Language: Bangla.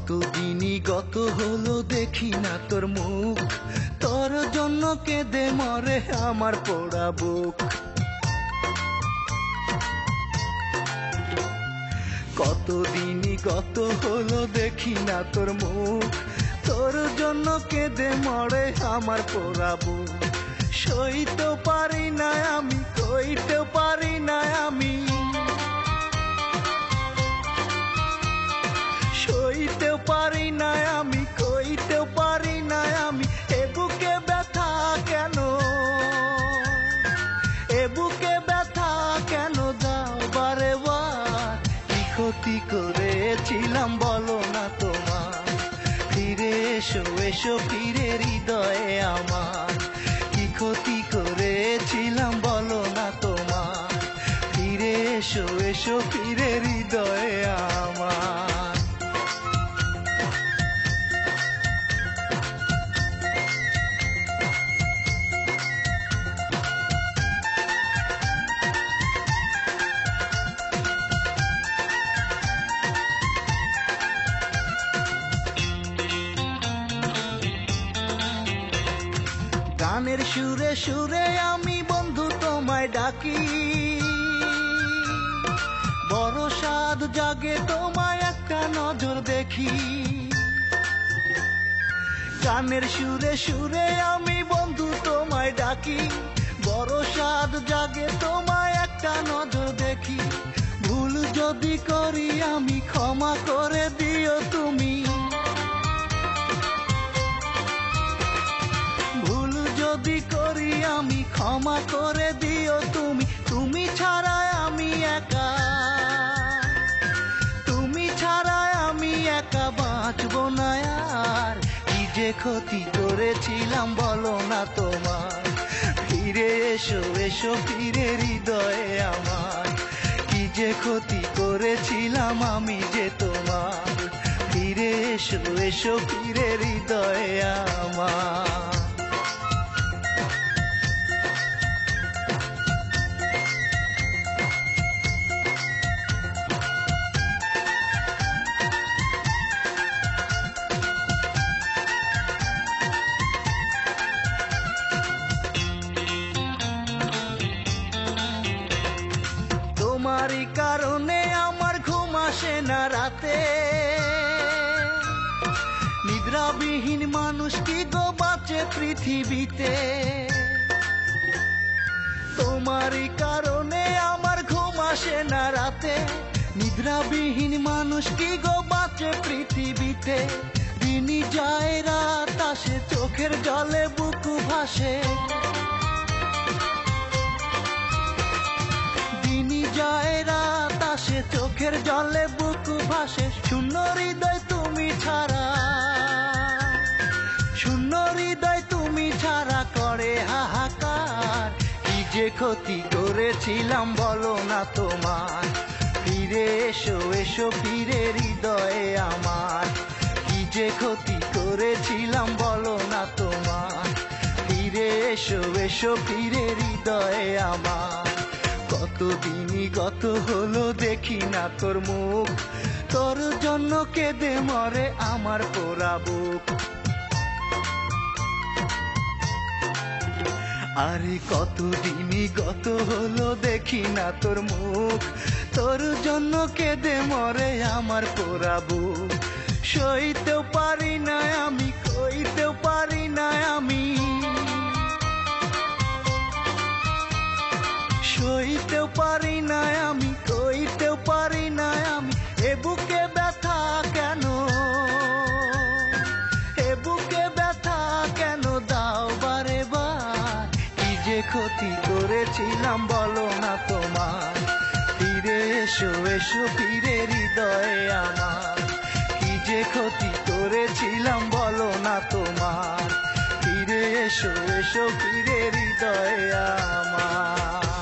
কতদিনই গত হলো দেখি না তোর মুখ, তোর জন্য কেঁদে মরে আমার পোড়া বুক। কতদিনই গত হলো দেখি না তোর মুখ, তোর জন্য কেঁদে মরে আমার পোড়া বুক। সইতেও পারি না আমি, কইতেও পারি না আমি, সইতেও পারি না আমি, কইতেও পারি না আমি। এ বুকে ব্যথা কেন, এ বুকে ব্যথা কেন দাও বারে বার। কি ক্ষতি করেছিলাম বলো না তোমার, ফিরে এসো এসো ফিরে হৃদয়ে আমার। কি ক্ষতি করেছিলাম বলো না তোমার, ফিরে এসো এসো ফিরে হৃদয়ে আমার। গানের সুরে সুরে আমি বন্ধু তোমায় ডাকি, বড় সাধ জাগে তোমায় একটা নজর দেখি। গানের সুরে সুরে আমি বন্ধু তোমায় ডাকি, বড় সাধ জাগে তোমায় একটা নজর দেখি। ভুল যদি করি আমি ক্ষমা করে দিও তুমি, যদি করি আমি ক্ষমা করে দিও তুমি। তুমি ছাড়া আমি একা, তুমি ছাড়া আমি একা বাঁচবো না আর। কি যে ক্ষতি করেছিলাম বলো না তোমার, ফিরে এসো এসো ফিরে হৃদয়ে আমার। কি যে ক্ষতি করেছিলাম আমি যে তোমার, ফিরে এসো এসো ফিরে হৃদয়ে আমার। তোমারই কারণে আমার ঘুম আসে না রাতে, নিদ্রাবিহীন মানুষ কি গো বাঁচে পৃথিবীতে। তোমারই কারণে আমার ঘুম আসে না রাতে, নিদ্রাবিহীন মানুষ কি গো বাঁচে পৃথিবীতে। দিনই যায় রাত আসে চোখের জলে বুকু ভাসে, যায় রাত আসে চোখের জলে বুকু ভাসে। শূন্য হৃদয় তুমি ছাড়া, শূন্য হৃদয় তুমি ছাড়া করে হাহাকার। কি যে ক্ষতি করেছিলাম বলো না তোমার, ফিরে এসো এসো ফিরে হৃদয়ে আমার। কি যে ক্ষতি করেছিলাম বলো না তোমার, ফিরে এসো এসো ফিরে হৃদয়ে আমার। কতদিনই গত হলো দেখি না তোর মুখ, তোর জন্য কেঁদে মরে আমার পোড়া বুক। আরে কতদিনই গত হলো দেখি না তোর মুখ, তোর জন্য কেঁদে মরে আমার পোড়া বুক। সইতেও পারি না আমি, কইতেও পারি না আমি, সইতেও পারি না আমি, কইতেও পারি না আমি। এ বুকে ব্যথা কেন, এ বুকে ব্যথা কেন দাও বারে বার। কি যে ক্ষতি করেছিলাম বলো না তোমার, ফিরে এসো এসো ফিরে হৃদয়ে আমার। কি যে ক্ষতি করেছিলাম বলো না তোমার, ফিরে এসো এসো ফিরে হৃদয়ে আমার।